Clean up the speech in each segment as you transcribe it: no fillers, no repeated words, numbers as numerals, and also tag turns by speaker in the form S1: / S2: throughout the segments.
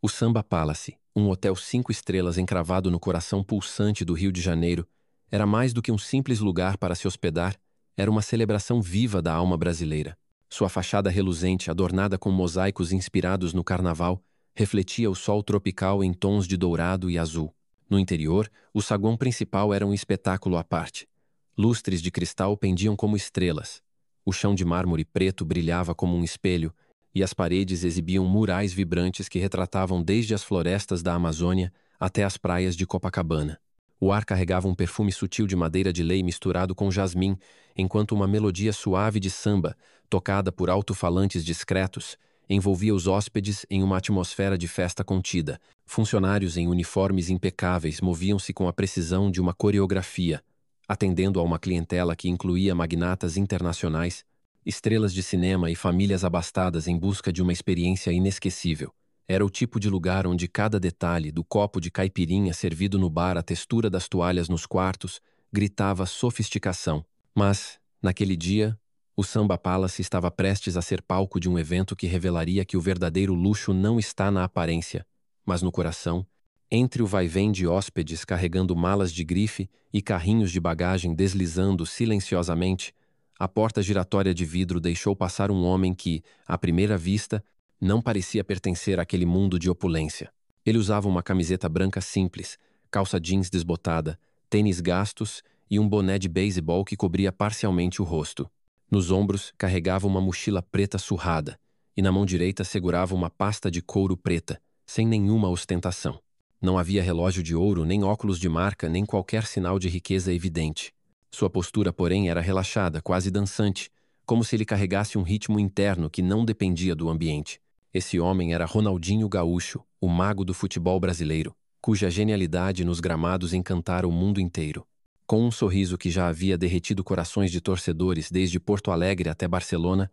S1: O Samba Palace, um hotel 5 estrelas encravado no coração pulsante do Rio de Janeiro, era mais do que um simples lugar para se hospedar, era uma celebração viva da alma brasileira. Sua fachada reluzente, adornada com mosaicos inspirados no carnaval, refletia o sol tropical em tons de dourado e azul. No interior, o saguão principal era um espetáculo à parte. Lustres de cristal pendiam como estrelas. O chão de mármore preto brilhava como um espelho, e as paredes exibiam murais vibrantes que retratavam desde as florestas da Amazônia até as praias de Copacabana. O ar carregava um perfume sutil de madeira de lei misturado com jasmim, enquanto uma melodia suave de samba, tocada por alto-falantes discretos, envolvia os hóspedes em uma atmosfera de festa contida. Funcionários em uniformes impecáveis moviam-se com a precisão de uma coreografia, atendendo a uma clientela que incluía magnatas internacionais, estrelas de cinema e famílias abastadas em busca de uma experiência inesquecível. Era o tipo de lugar onde cada detalhe, do copo de caipirinha servido no bar à textura das toalhas nos quartos, gritava sofisticação. Mas, naquele dia, o Samba Palace estava prestes a ser palco de um evento que revelaria que o verdadeiro luxo não está na aparência, mas no coração, entre o vai-vem de hóspedes carregando malas de grife e carrinhos de bagagem deslizando silenciosamente. A porta giratória de vidro deixou passar um homem que, à primeira vista, não parecia pertencer àquele mundo de opulência. Ele usava uma camiseta branca simples, calça jeans desbotada, tênis gastos e um boné de beisebol que cobria parcialmente o rosto. Nos ombros, carregava uma mochila preta surrada, e na mão direita segurava uma pasta de couro preta, sem nenhuma ostentação. Não havia relógio de ouro, nem óculos de marca, nem qualquer sinal de riqueza evidente. Sua postura, porém, era relaxada, quase dançante, como se ele carregasse um ritmo interno que não dependia do ambiente. Esse homem era Ronaldinho Gaúcho, o mago do futebol brasileiro, cuja genialidade nos gramados encantara o mundo inteiro. Com um sorriso que já havia derretido corações de torcedores desde Porto Alegre até Barcelona,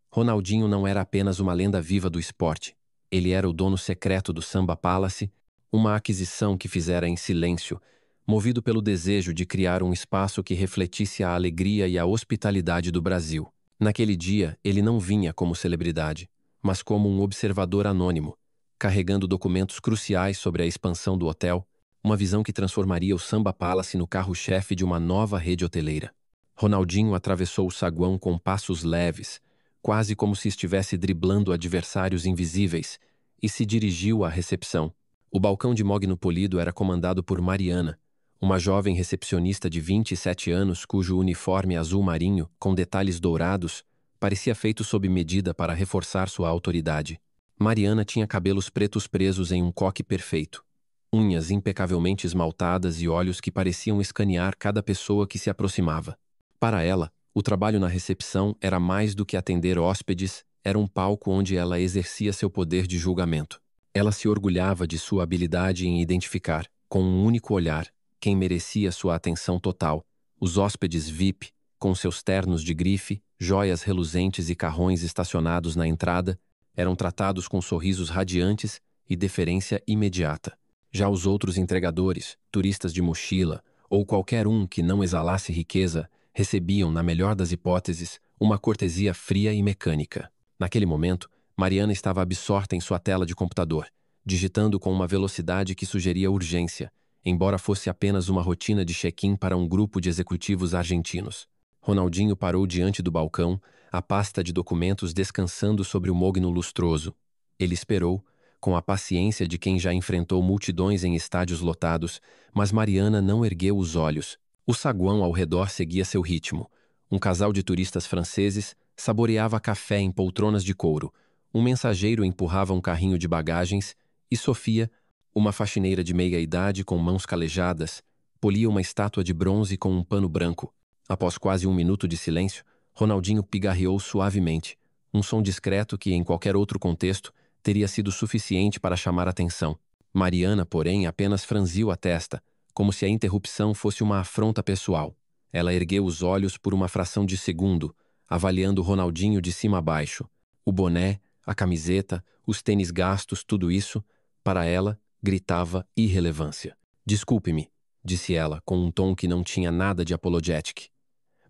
S1: Ronaldinho não era apenas uma lenda viva do esporte. Ele era o dono secreto do Samba Palace, uma aquisição que fizera em silêncio, movido pelo desejo de criar um espaço que refletisse a alegria e a hospitalidade do Brasil. Naquele dia, ele não vinha como celebridade, mas como um observador anônimo, carregando documentos cruciais sobre a expansão do hotel, uma visão que transformaria o Samba Palace no carro-chefe de uma nova rede hoteleira. Ronaldinho atravessou o saguão com passos leves, quase como se estivesse driblando adversários invisíveis, e se dirigiu à recepção. O balcão de mogno polido era comandado por Mariana, uma jovem recepcionista de 27 anos cujo uniforme azul marinho, com detalhes dourados, parecia feito sob medida para reforçar sua autoridade. Mariana tinha cabelos pretos presos em um coque perfeito, unhas impecavelmente esmaltadas e olhos que pareciam escanear cada pessoa que se aproximava. Para ela, o trabalho na recepção era mais do que atender hóspedes, era um palco onde ela exercia seu poder de julgamento. Ela se orgulhava de sua habilidade em identificar, com um único olhar, quem merecia sua atenção total. Os hóspedes VIP, com seus ternos de grife, joias reluzentes e carrões estacionados na entrada, eram tratados com sorrisos radiantes e deferência imediata. Já os outros entregadores, turistas de mochila, ou qualquer um que não exalasse riqueza, recebiam, na melhor das hipóteses, uma cortesia fria e mecânica. Naquele momento, Mariana estava absorta em sua tela de computador, digitando com uma velocidade que sugeria urgência, embora fosse apenas uma rotina de check-in para um grupo de executivos argentinos. Ronaldinho parou diante do balcão, a pasta de documentos descansando sobre o mogno lustroso. Ele esperou, com a paciência de quem já enfrentou multidões em estádios lotados, mas Mariana não ergueu os olhos. O saguão ao redor seguia seu ritmo. Um casal de turistas franceses saboreava café em poltronas de couro. Um mensageiro empurrava um carrinho de bagagens e Sofia, uma faxineira de meia-idade com mãos calejadas, polia uma estátua de bronze com um pano branco. Após quase um minuto de silêncio, Ronaldinho pigarreou suavemente, um som discreto que, em qualquer outro contexto, teria sido suficiente para chamar atenção. Mariana, porém, apenas franziu a testa, como se a interrupção fosse uma afronta pessoal. Ela ergueu os olhos por uma fração de segundo, avaliando Ronaldinho de cima a baixo. O boné, a camiseta, os tênis gastos, tudo isso, para ela, gritava irrelevância. "Desculpe-me", disse ela, com um tom que não tinha nada de apologetic.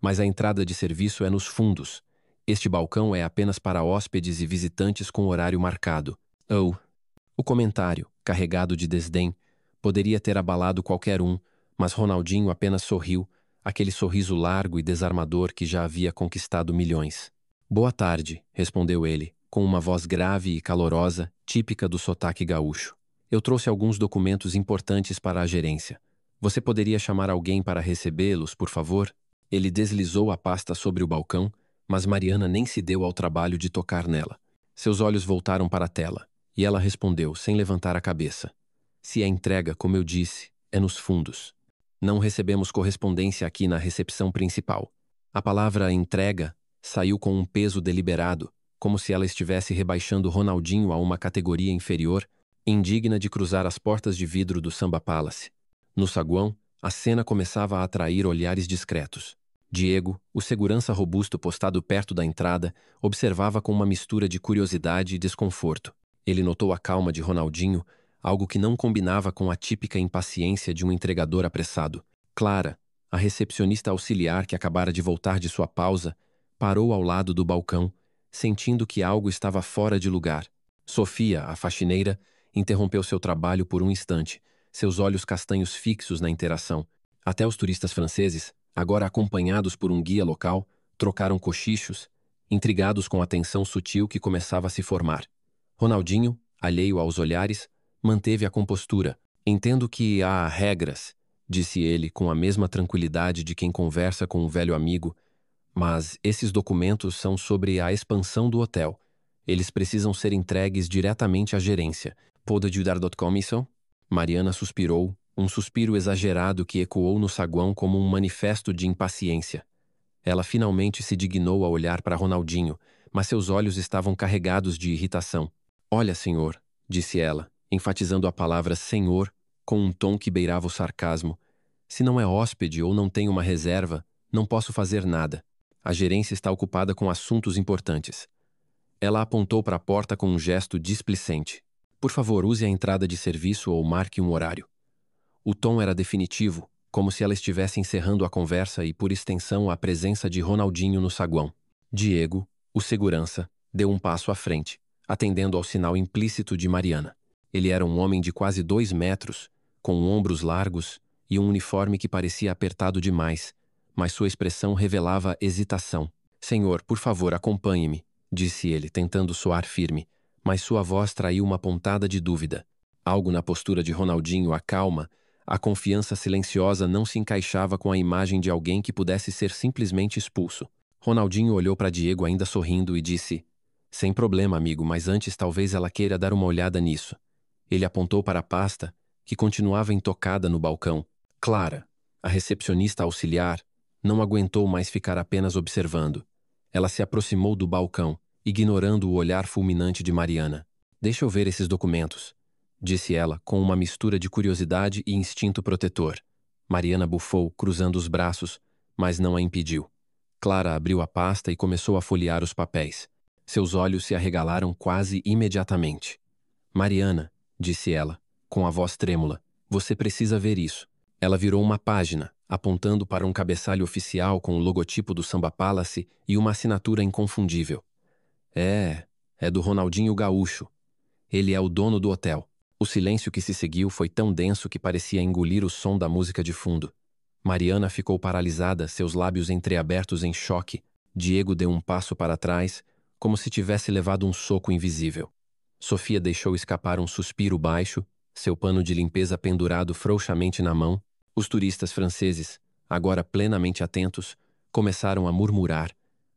S1: "Mas a entrada de serviço é nos fundos. Este balcão é apenas para hóspedes e visitantes com horário marcado." "Oh, O comentário, carregado de desdém, poderia ter abalado qualquer um, mas Ronaldinho apenas sorriu, aquele sorriso largo e desarmador que já havia conquistado milhões. Boa tarde, respondeu ele, com uma voz grave e calorosa, típica do sotaque gaúcho. Eu trouxe alguns documentos importantes para a gerência. Você poderia chamar alguém para recebê-los, por favor? Ele deslizou a pasta sobre o balcão, mas Mariana nem se deu ao trabalho de tocar nela. Seus olhos voltaram para a tela, e ela respondeu, sem levantar a cabeça. Se a entrega, como eu disse, é nos fundos. Não recebemos correspondência aqui na recepção principal. A palavra entrega saiu com um peso deliberado, como se ela estivesse rebaixando Ronaldinho a uma categoria inferior, indigna de cruzar as portas de vidro do Samba Palace. No saguão, a cena começava a atrair olhares discretos. Diego, o segurança robusto postado perto da entrada, observava com uma mistura de curiosidade e desconforto. Ele notou a calma de Ronaldinho, algo que não combinava com a típica impaciência de um entregador apressado. Clara, a recepcionista auxiliar que acabara de voltar de sua pausa, parou ao lado do balcão, sentindo que algo estava fora de lugar. Sofia, a faxineira, interrompeu seu trabalho por um instante, seus olhos castanhos fixos na interação. Até os turistas franceses, agora acompanhados por um guia local, trocaram cochichos, intrigados com a tensão sutil que começava a se formar. Ronaldinho, alheio aos olhares, manteve a compostura. Entendo que há regras, disse ele com a mesma tranquilidade de quem conversa com um velho amigo, mas esses documentos são sobre a expansão do hotel. Eles precisam ser entregues diretamente à gerência. Pode ajudar.com isso? Mariana suspirou, um suspiro exagerado que ecoou no saguão como um manifesto de impaciência. Ela finalmente se dignou a olhar para Ronaldinho, mas seus olhos estavam carregados de irritação. Olha, senhor, disse ela, enfatizando a palavra senhor com um tom que beirava o sarcasmo. Se não é hóspede ou não tem uma reserva, não posso fazer nada. A gerência está ocupada com assuntos importantes. Ela apontou para a porta com um gesto displicente. Por favor, use a entrada de serviço ou marque um horário. O tom era definitivo, como se ela estivesse encerrando a conversa e, por extensão, a presença de Ronaldinho no saguão. Diego, o segurança, deu um passo à frente, atendendo ao sinal implícito de Mariana. Ele era um homem de quase 2 metros, com ombros largos e um uniforme que parecia apertado demais, mas sua expressão revelava hesitação. Senhor, por favor, acompanhe-me, disse ele, tentando soar firme, mas sua voz traiu uma pontada de dúvida. Algo na postura de Ronaldinho a calma, a confiança silenciosa não se encaixava com a imagem de alguém que pudesse ser simplesmente expulso. Ronaldinho olhou para Diego ainda sorrindo e disse: sem problema, amigo, mas antes talvez ela queira dar uma olhada nisso. Ele apontou para a pasta, que continuava intocada no balcão. Clara, a recepcionista auxiliar, não aguentou mais ficar apenas observando. Ela se aproximou do balcão, ignorando o olhar fulminante de Mariana. Deixa eu ver esses documentos, disse ela, com uma mistura de curiosidade e instinto protetor. Mariana bufou, cruzando os braços, mas não a impediu. Clara abriu a pasta e começou a folhear os papéis. Seus olhos se arregalaram quase imediatamente. Mariana, disse ela, com a voz trêmula, você precisa ver isso. Ela virou uma página, apontando para um cabeçalho oficial com o logotipo do Samba Palace e uma assinatura inconfundível. É do Ronaldinho Gaúcho. Ele é o dono do hotel. O silêncio que se seguiu foi tão denso que parecia engolir o som da música de fundo. Mariana ficou paralisada, seus lábios entreabertos em choque. Diego deu um passo para trás, como se tivesse levado um soco invisível. Sofia deixou escapar um suspiro baixo, seu pano de limpeza pendurado frouxamente na mão. Os turistas franceses, agora plenamente atentos, começaram a murmurar,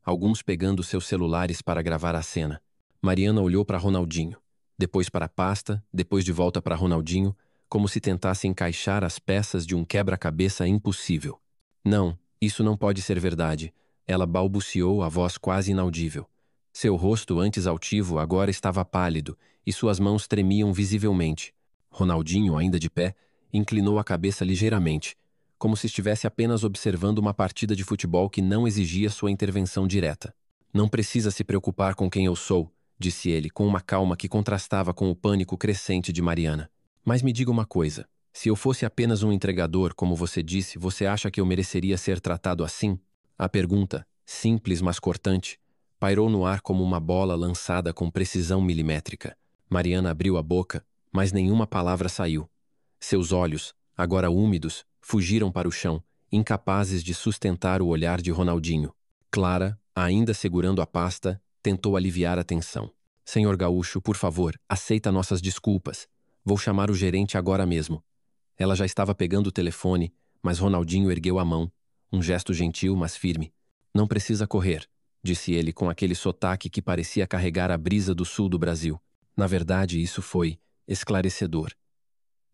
S1: alguns pegando seus celulares para gravar a cena. Mariana olhou para Ronaldinho, depois para a pasta, depois de volta para Ronaldinho, como se tentasse encaixar as peças de um quebra-cabeça impossível. Não, isso não pode ser verdade, ela balbuciou, a voz quase inaudível. Seu rosto, antes altivo, agora estava pálido, e suas mãos tremiam visivelmente. Ronaldinho, ainda de pé, inclinou a cabeça ligeiramente, como se estivesse apenas observando uma partida de futebol que não exigia sua intervenção direta. Não precisa se preocupar com quem eu sou, disse ele, com uma calma que contrastava com o pânico crescente de Mariana. Mas me diga uma coisa, se eu fosse apenas um entregador, como você disse, você acha que eu mereceria ser tratado assim? A pergunta, simples mas cortante, pairou no ar como uma bola lançada com precisão milimétrica. Mariana abriu a boca, mas nenhuma palavra saiu. Seus olhos, agora úmidos, fugiram para o chão, incapazes de sustentar o olhar de Ronaldinho. Clara, ainda segurando a pasta, tentou aliviar a tensão. Senhor Gaúcho, por favor, aceita nossas desculpas. Vou chamar o gerente agora mesmo. Ela já estava pegando o telefone, mas Ronaldinho ergueu a mão, um gesto gentil, mas firme. Não precisa correr, disse ele com aquele sotaque que parecia carregar a brisa do sul do Brasil. Na verdade, isso foi esclarecedor.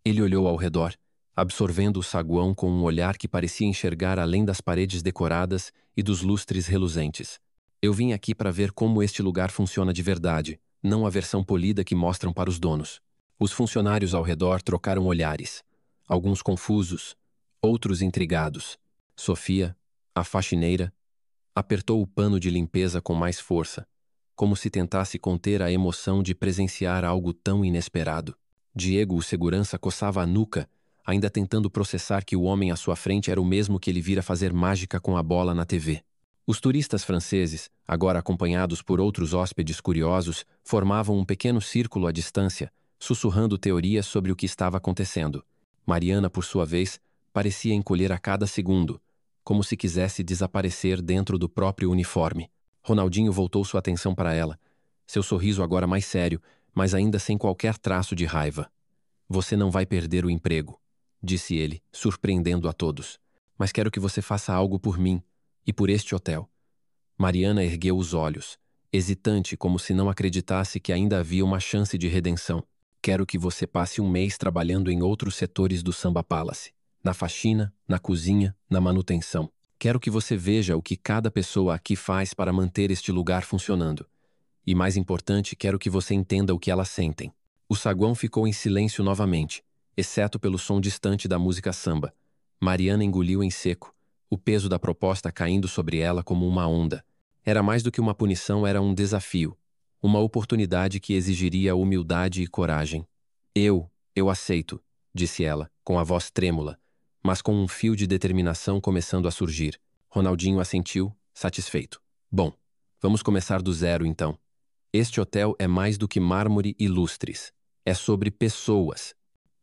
S1: Ele olhou ao redor, absorvendo o saguão com um olhar que parecia enxergar além das paredes decoradas e dos lustres reluzentes. Eu vim aqui para ver como este lugar funciona de verdade, não a versão polida que mostram para os donos. Os funcionários ao redor trocaram olhares, alguns confusos, outros intrigados. Sofia, a faxineira, apertou o pano de limpeza com mais força, como se tentasse conter a emoção de presenciar algo tão inesperado. Diego, o segurança, coçava a nuca, ainda tentando processar que o homem à sua frente era o mesmo que ele vira fazer mágica com a bola na TV. Os turistas franceses, agora acompanhados por outros hóspedes curiosos, formavam um pequeno círculo à distância, sussurrando teorias sobre o que estava acontecendo. Mariana, por sua vez, parecia encolher a cada segundo, como se quisesse desaparecer dentro do próprio uniforme. Ronaldinho voltou sua atenção para ela, seu sorriso agora mais sério, mas ainda sem qualquer traço de raiva. Você não vai perder o emprego, disse ele, surpreendendo a todos. Mas quero que você faça algo por mim e por este hotel. Mariana ergueu os olhos, hesitante, como se não acreditasse que ainda havia uma chance de redenção. Quero que você passe um mês trabalhando em outros setores do Samba Palace. Na faxina, na cozinha, na manutenção. Quero que você veja o que cada pessoa aqui faz para manter este lugar funcionando. E mais importante, quero que você entenda o que elas sentem. O saguão ficou em silêncio novamente, exceto pelo som distante da música samba. Mariana engoliu em seco, o peso da proposta caindo sobre ela como uma onda. Era mais do que uma punição, era um desafio. Uma oportunidade que exigiria humildade e coragem. Eu aceito, disse ela, com a voz trêmula, mas com um fio de determinação começando a surgir. Ronaldinho assentiu, satisfeito. Bom, vamos começar do zero então. Este hotel é mais do que mármore e lustres. É sobre pessoas.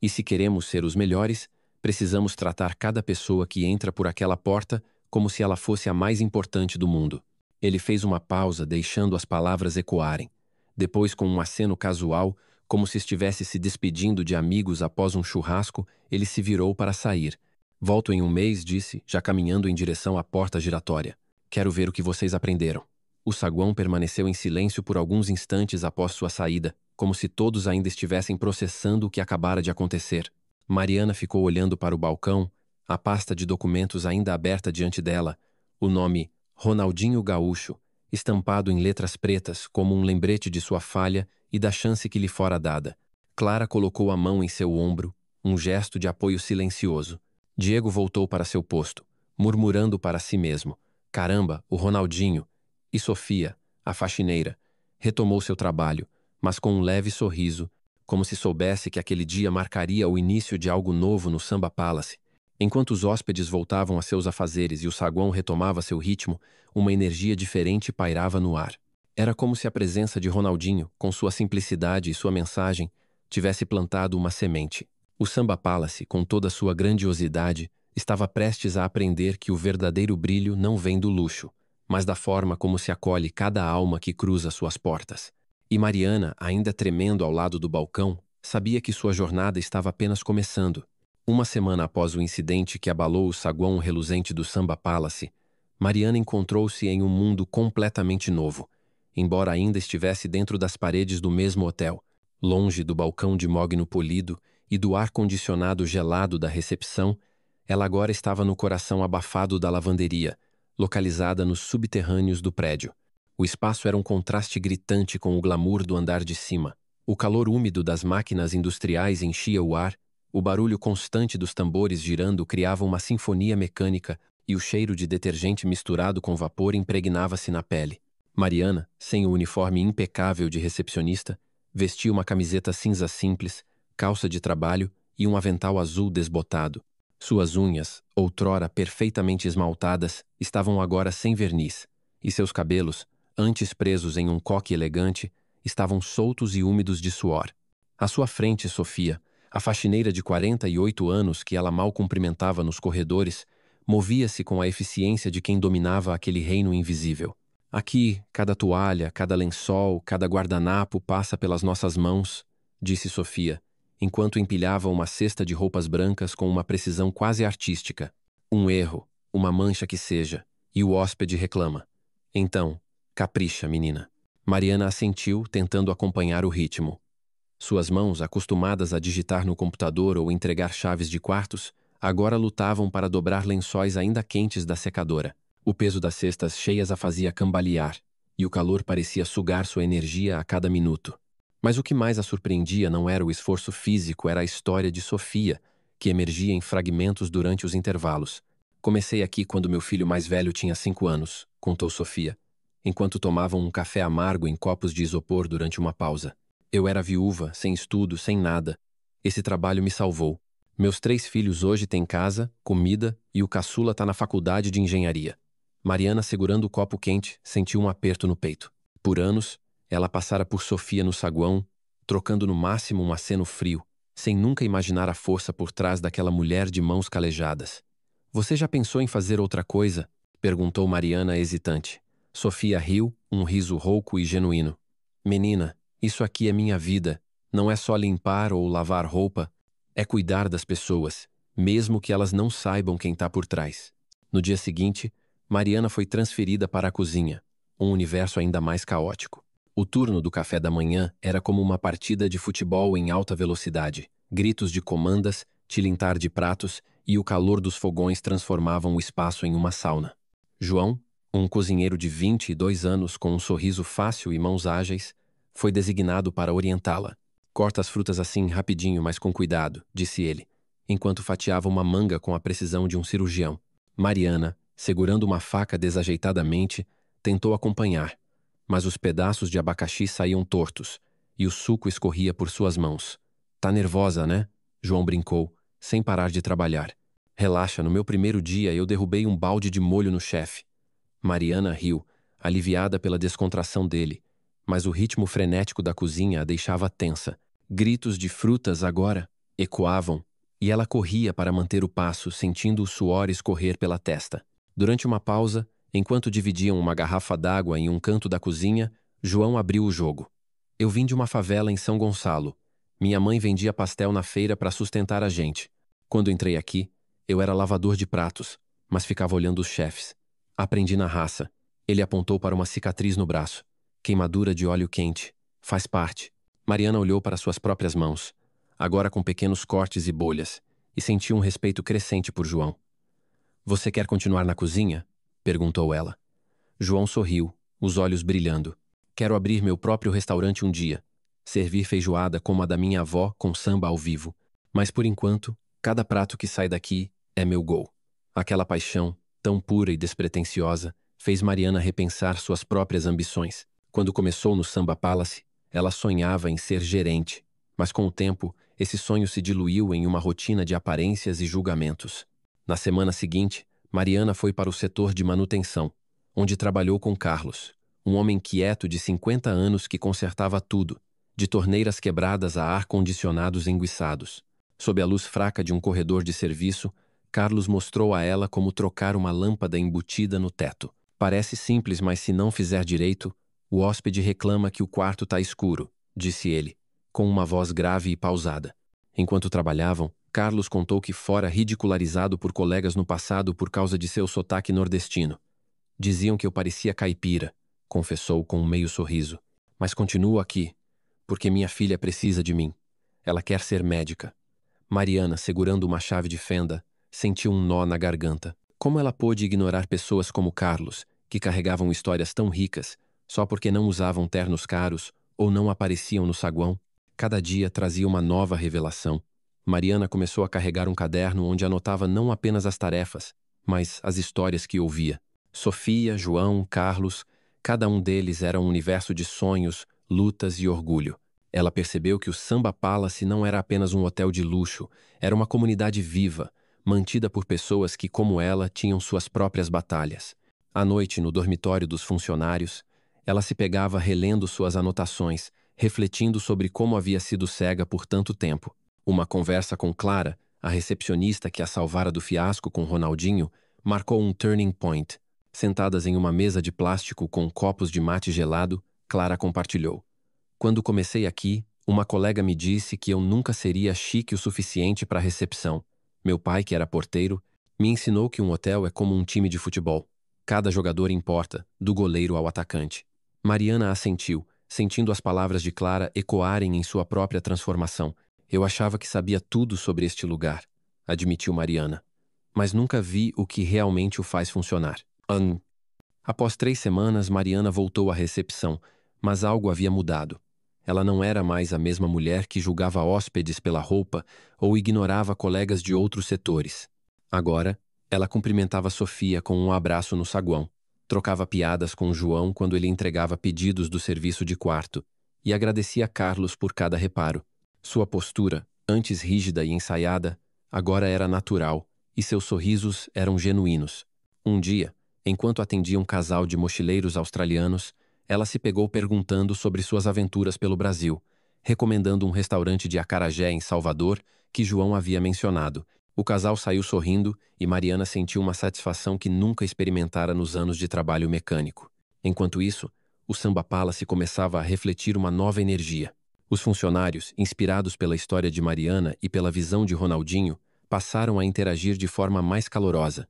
S1: E se queremos ser os melhores, precisamos tratar cada pessoa que entra por aquela porta como se ela fosse a mais importante do mundo. Ele fez uma pausa, deixando as palavras ecoarem. Depois, com um aceno casual, como se estivesse se despedindo de amigos após um churrasco, ele se virou para sair. Volto em um mês, disse, já caminhando em direção à porta giratória. Quero ver o que vocês aprenderam. O saguão permaneceu em silêncio por alguns instantes após sua saída, como se todos ainda estivessem processando o que acabara de acontecer. Mariana ficou olhando para o balcão, a pasta de documentos ainda aberta diante dela, o nome Ronaldinho Gaúcho, estampado em letras pretas como um lembrete de sua falha e da chance que lhe fora dada. Clara colocou a mão em seu ombro, um gesto de apoio silencioso. Diego voltou para seu posto, murmurando para si mesmo. Caramba, o Ronaldinho! E Sofia, a faxineira, retomou seu trabalho, mas com um leve sorriso, como se soubesse que aquele dia marcaria o início de algo novo no Samba Palace. Enquanto os hóspedes voltavam a seus afazeres e o saguão retomava seu ritmo, uma energia diferente pairava no ar. Era como se a presença de Ronaldinho, com sua simplicidade e sua mensagem, tivesse plantado uma semente. O Samba Palace, com toda sua grandiosidade, estava prestes a aprender que o verdadeiro brilho não vem do luxo, mas da forma como se acolhe cada alma que cruza suas portas. E Mariana, ainda tremendo ao lado do balcão, sabia que sua jornada estava apenas começando. Uma semana após o incidente que abalou o saguão reluzente do Samba Palace, Mariana encontrou-se em um mundo completamente novo, embora ainda estivesse dentro das paredes do mesmo hotel, longe do balcão de mogno polido e do ar-condicionado gelado da recepção. Ela agora estava no coração abafado da lavanderia, localizada nos subterrâneos do prédio. O espaço era um contraste gritante com o glamour do andar de cima. O calor úmido das máquinas industriais enchia o ar, o barulho constante dos tambores girando criava uma sinfonia mecânica e o cheiro de detergente misturado com vapor impregnava-se na pele. Mariana, sem o uniforme impecável de recepcionista, vestia uma camiseta cinza simples, calça de trabalho e um avental azul desbotado. Suas unhas, outrora perfeitamente esmaltadas, estavam agora sem verniz, e seus cabelos, antes presos em um coque elegante, estavam soltos e úmidos de suor. À sua frente, Sofia, a faxineira de 48 anos que ela mal cumprimentava nos corredores, movia-se com a eficiência de quem dominava aquele reino invisível. Aqui, cada toalha, cada lençol, cada guardanapo passa pelas nossas mãos, disse Sofia, enquanto empilhava uma cesta de roupas brancas com uma precisão quase artística. Um erro, uma mancha que seja, e o hóspede reclama. Então, capricha, menina. Mariana assentiu, tentando acompanhar o ritmo. Suas mãos, acostumadas a digitar no computador ou entregar chaves de quartos, agora lutavam para dobrar lençóis ainda quentes da secadora. O peso das cestas cheias a fazia cambalear, e o calor parecia sugar sua energia a cada minuto. Mas o que mais a surpreendia não era o esforço físico, era a história de Sofia, que emergia em fragmentos durante os intervalos. Comecei aqui quando meu filho mais velho tinha 5 anos, contou Sofia, enquanto tomavam um café amargo em copos de isopor durante uma pausa. Eu era viúva, sem estudo, sem nada. Esse trabalho me salvou. Meus 3 filhos hoje têm casa, comida e o caçula está na faculdade de engenharia. Mariana, segurando o copo quente, sentiu um aperto no peito. Por anos, ela passara por Sofia no saguão, trocando no máximo um aceno frio, sem nunca imaginar a força por trás daquela mulher de mãos calejadas. Você já pensou em fazer outra coisa? Perguntou Mariana hesitante. Sofia riu, um riso rouco e genuíno. Menina, isso aqui é minha vida. Não é só limpar ou lavar roupa, é cuidar das pessoas, mesmo que elas não saibam quem está por trás. No dia seguinte, Mariana foi transferida para a cozinha, um universo ainda mais caótico. O turno do café da manhã era como uma partida de futebol em alta velocidade. Gritos de comandas, tilintar de pratos e o calor dos fogões transformavam o espaço em uma sauna. João, um cozinheiro de 22 anos com um sorriso fácil e mãos ágeis, foi designado para orientá-la. Corta as frutas assim rapidinho, mas com cuidado, disse ele, enquanto fatiava uma manga com a precisão de um cirurgião. Mariana, segurando uma faca desajeitadamente, tentou acompanhar, mas os pedaços de abacaxi saíam tortos e o suco escorria por suas mãos. Tá nervosa, né? João brincou, sem parar de trabalhar. Relaxa, no meu primeiro dia eu derrubei um balde de molho no chefe. Mariana riu, aliviada pela descontração dele, mas o ritmo frenético da cozinha a deixava tensa. Gritos de frutas agora ecoavam, e ela corria para manter o passo, sentindo o suor escorrer pela testa. Durante uma pausa, enquanto dividiam uma garrafa d'água em um canto da cozinha, João abriu o jogo. Eu vim de uma favela em São Gonçalo. Minha mãe vendia pastel na feira para sustentar a gente. Quando entrei aqui, eu era lavador de pratos, mas ficava olhando os chefes. Aprendi na raça. Ele apontou para uma cicatriz no braço. Queimadura de óleo quente. Faz parte. Mariana olhou para suas próprias mãos, agora com pequenos cortes e bolhas, e sentiu um respeito crescente por João. Você quer continuar na cozinha? Perguntou ela. João sorriu, os olhos brilhando. Quero abrir meu próprio restaurante um dia. Servir feijoada como a da minha avó com samba ao vivo. Mas por enquanto, cada prato que sai daqui é meu gol. Aquela paixão, tão pura e despretensiosa, fez Mariana repensar suas próprias ambições. Quando começou no Samba Palace, ela sonhava em ser gerente, mas com o tempo, esse sonho se diluiu em uma rotina de aparências e julgamentos. Na semana seguinte, Mariana foi para o setor de manutenção, onde trabalhou com Carlos, um homem quieto de 50 anos que consertava tudo, de torneiras quebradas a ar-condicionados enguiçados. Sob a luz fraca de um corredor de serviço, Carlos mostrou a ela como trocar uma lâmpada embutida no teto. Parece simples, mas se não fizer direito, o hóspede reclama que o quarto está escuro, disse ele, com uma voz grave e pausada. Enquanto trabalhavam, Carlos contou que fora ridicularizado por colegas no passado por causa de seu sotaque nordestino. Diziam que eu parecia caipira, confessou com um meio sorriso. Mas continuo aqui, porque minha filha precisa de mim. Ela quer ser médica. Mariana, segurando uma chave de fenda, sentiu um nó na garganta. Como ela pôde ignorar pessoas como Carlos, que carregavam histórias tão ricas, só porque não usavam ternos caros ou não apareciam no saguão? Cada dia trazia uma nova revelação. Mariana começou a carregar um caderno onde anotava não apenas as tarefas, mas as histórias que ouvia. Sofia, João, Carlos, cada um deles era um universo de sonhos, lutas e orgulho. Ela percebeu que o Samba Palace não era apenas um hotel de luxo, era uma comunidade viva, mantida por pessoas que, como ela, tinham suas próprias batalhas. À noite, no dormitório dos funcionários, ela se pegava relendo suas anotações, refletindo sobre como havia sido cega por tanto tempo. Uma conversa com Clara, a recepcionista que a salvara do fiasco com Ronaldinho, marcou um turning point. Sentadas em uma mesa de plástico com copos de mate gelado, Clara compartilhou: "Quando comecei aqui, uma colega me disse que eu nunca seria chique o suficiente para a recepção. Meu pai, que era porteiro, me ensinou que um hotel é como um time de futebol. Cada jogador importa, do goleiro ao atacante." Mariana assentiu, sentindo as palavras de Clara ecoarem em sua própria transformação. "Eu achava que sabia tudo sobre este lugar", admitiu Mariana. "Mas nunca vi o que realmente o faz funcionar." Após 3 semanas, Mariana voltou à recepção, mas algo havia mudado. Ela não era mais a mesma mulher que julgava hóspedes pela roupa ou ignorava colegas de outros setores. Agora, ela cumprimentava Sofia com um abraço no saguão, trocava piadas com João quando ele entregava pedidos do serviço de quarto e agradecia Carlos por cada reparo. Sua postura, antes rígida e ensaiada, agora era natural e seus sorrisos eram genuínos. Um dia, enquanto atendia um casal de mochileiros australianos, ela se pegou perguntando sobre suas aventuras pelo Brasil, recomendando um restaurante de acarajé em Salvador que João havia mencionado. O casal saiu sorrindo e Mariana sentiu uma satisfação que nunca experimentara nos anos de trabalho mecânico. Enquanto isso, o Samba Palace começava a refletir uma nova energia. Os funcionários, inspirados pela história de Mariana e pela visão de Ronaldinho, passaram a interagir de forma mais calorosa.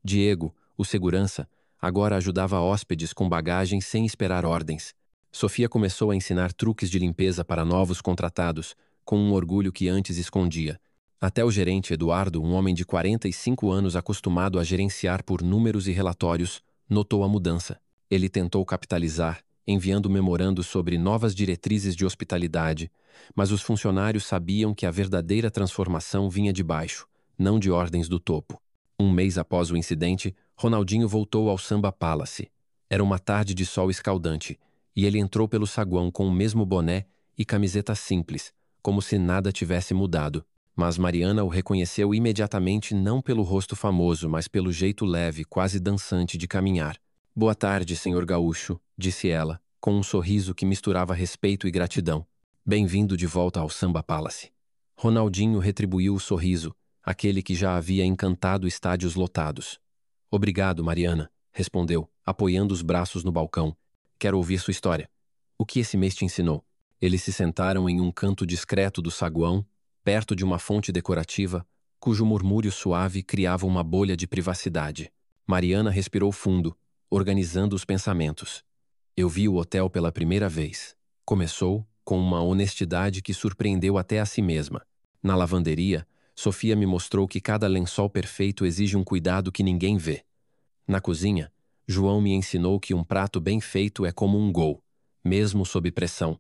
S1: Diego, o segurança, agora ajudava hóspedes com bagagem sem esperar ordens. Sofia começou a ensinar truques de limpeza para novos contratados, com um orgulho que antes escondia. Até o gerente Eduardo, um homem de 45 anos acostumado a gerenciar por números e relatórios, notou a mudança. Ele tentou capitalizar, enviando memorandos sobre novas diretrizes de hospitalidade, mas os funcionários sabiam que a verdadeira transformação vinha de baixo, não de ordens do topo. Um mês após o incidente, Ronaldinho voltou ao Samba Palace. Era uma tarde de sol escaldante, e ele entrou pelo saguão com o mesmo boné e camiseta simples, como se nada tivesse mudado. Mas Mariana o reconheceu imediatamente não pelo rosto famoso, mas pelo jeito leve, quase dançante de caminhar. "Boa tarde, senhor Gaúcho", disse ela, com um sorriso que misturava respeito e gratidão. "Bem-vindo de volta ao Samba Palace." Ronaldinho retribuiu o sorriso, aquele que já havia encantado estádios lotados. "Obrigado, Mariana", respondeu, apoiando os braços no balcão. "Quero ouvir sua história. O que esse mês te ensinou?" Eles se sentaram em um canto discreto do saguão, perto de uma fonte decorativa, cujo murmúrio suave criava uma bolha de privacidade. Mariana respirou fundo, organizando os pensamentos. "Eu vi o hotel pela primeira vez." Começou, com uma honestidade que surpreendeu até a si mesma. "Na lavanderia, Sofia me mostrou que cada lençol perfeito exige um cuidado que ninguém vê. Na cozinha, João me ensinou que um prato bem feito é como um gol, mesmo sob pressão.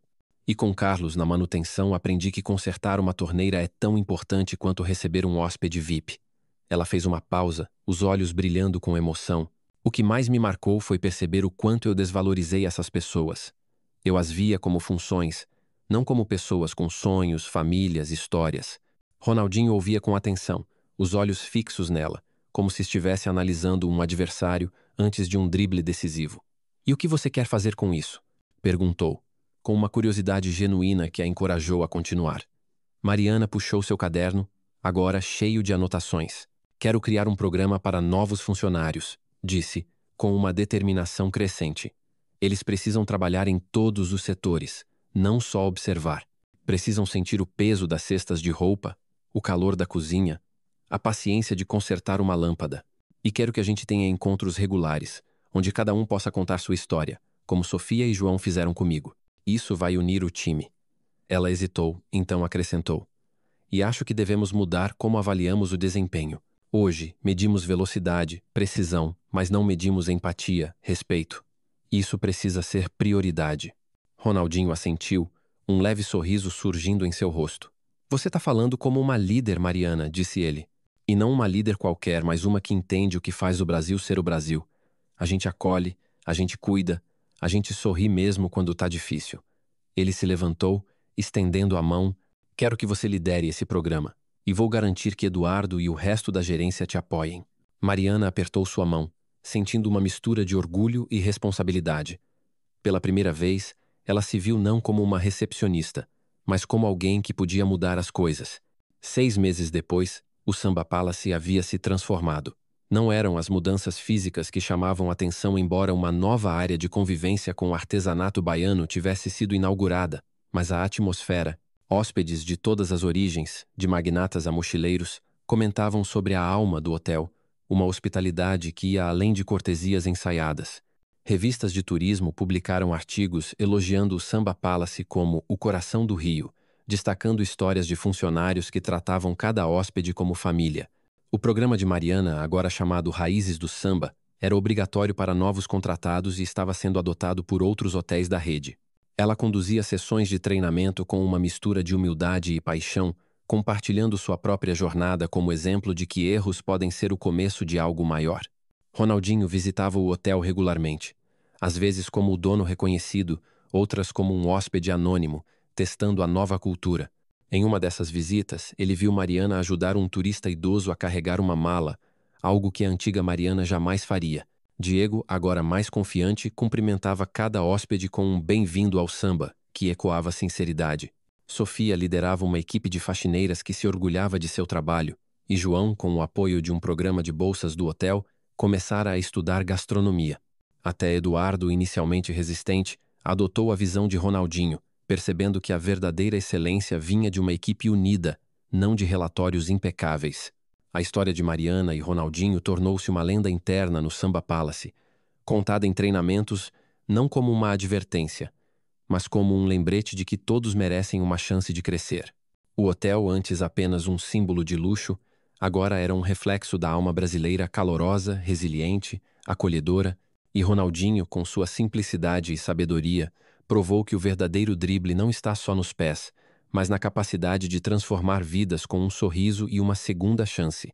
S1: E com Carlos na manutenção aprendi que consertar uma torneira é tão importante quanto receber um hóspede VIP." Ela fez uma pausa, os olhos brilhando com emoção. "O que mais me marcou foi perceber o quanto eu desvalorizei essas pessoas. Eu as via como funções, não como pessoas com sonhos, famílias, histórias." Ronaldinho ouvia com atenção, os olhos fixos nela, como se estivesse analisando um adversário antes de um drible decisivo. "E o que você quer fazer com isso?" perguntou, com uma curiosidade genuína que a encorajou a continuar. Mariana puxou seu caderno, agora cheio de anotações. "Quero criar um programa para novos funcionários", disse, com uma determinação crescente. "Eles precisam trabalhar em todos os setores, não só observar. Precisam sentir o peso das cestas de roupa, o calor da cozinha, a paciência de consertar uma lâmpada. E quero que a gente tenha encontros regulares, onde cada um possa contar sua história, como Sofia e João fizeram comigo. Isso vai unir o time." Ela hesitou, então acrescentou: "E acho que devemos mudar como avaliamos o desempenho. Hoje, medimos velocidade, precisão, mas não medimos empatia, respeito. Isso precisa ser prioridade." Ronaldinho assentiu, um leve sorriso surgindo em seu rosto. "Você está falando como uma líder, Mariana", disse ele. "E não uma líder qualquer, mas uma que entende o que faz o Brasil ser o Brasil. A gente acolhe, a gente cuida, a gente sorri mesmo quando está difícil." Ele se levantou, estendendo a mão. "Quero que você lidere esse programa, e vou garantir que Eduardo e o resto da gerência te apoiem." Mariana apertou sua mão, sentindo uma mistura de orgulho e responsabilidade. Pela primeira vez, Ela se viu não como uma recepcionista, mas como alguém que podia mudar as coisas. 6 meses depois, o Samba Palace havia se transformado. Não eram as mudanças físicas que chamavam atenção, embora uma nova área de convivência com o artesanato baiano tivesse sido inaugurada, mas a atmosfera. Hóspedes de todas as origens, de magnatas a mochileiros, comentavam sobre a alma do hotel, uma hospitalidade que ia além de cortesias ensaiadas. Revistas de turismo publicaram artigos elogiando o Samba Palace como o coração do Rio, destacando histórias de funcionários que tratavam cada hóspede como família. O programa de Mariana, agora chamado Raízes do Samba, era obrigatório para novos contratados e estava sendo adotado por outros hotéis da rede. Ela conduzia sessões de treinamento com uma mistura de humildade e paixão, compartilhando sua própria jornada como exemplo de que erros podem ser o começo de algo maior. Ronaldinho visitava o hotel regularmente, às vezes como o dono reconhecido, outras como um hóspede anônimo, testando a nova cultura. Em uma dessas visitas, ele viu Mariana ajudar um turista idoso a carregar uma mala, algo que a antiga Mariana jamais faria. Diego, agora mais confiante, cumprimentava cada hóspede com um bem-vindo ao samba, que ecoava sinceridade. Sofia liderava uma equipe de faxineiras que se orgulhava de seu trabalho, e João, com o apoio de um programa de bolsas do hotel, começara a estudar gastronomia. Até Eduardo, inicialmente resistente, adotou a visão de Ronaldinho, percebendo que a verdadeira excelência vinha de uma equipe unida, não de relatórios impecáveis. A história de Mariana e Ronaldinho tornou-se uma lenda interna no Samba Palace, contada em treinamentos não como uma advertência, mas como um lembrete de que todos merecem uma chance de crescer. O hotel, antes apenas um símbolo de luxo, agora era um reflexo da alma brasileira calorosa, resiliente, acolhedora, e Ronaldinho, com sua simplicidade e sabedoria, provou que o verdadeiro drible não está só nos pés, mas na capacidade de transformar vidas com um sorriso e uma segunda chance.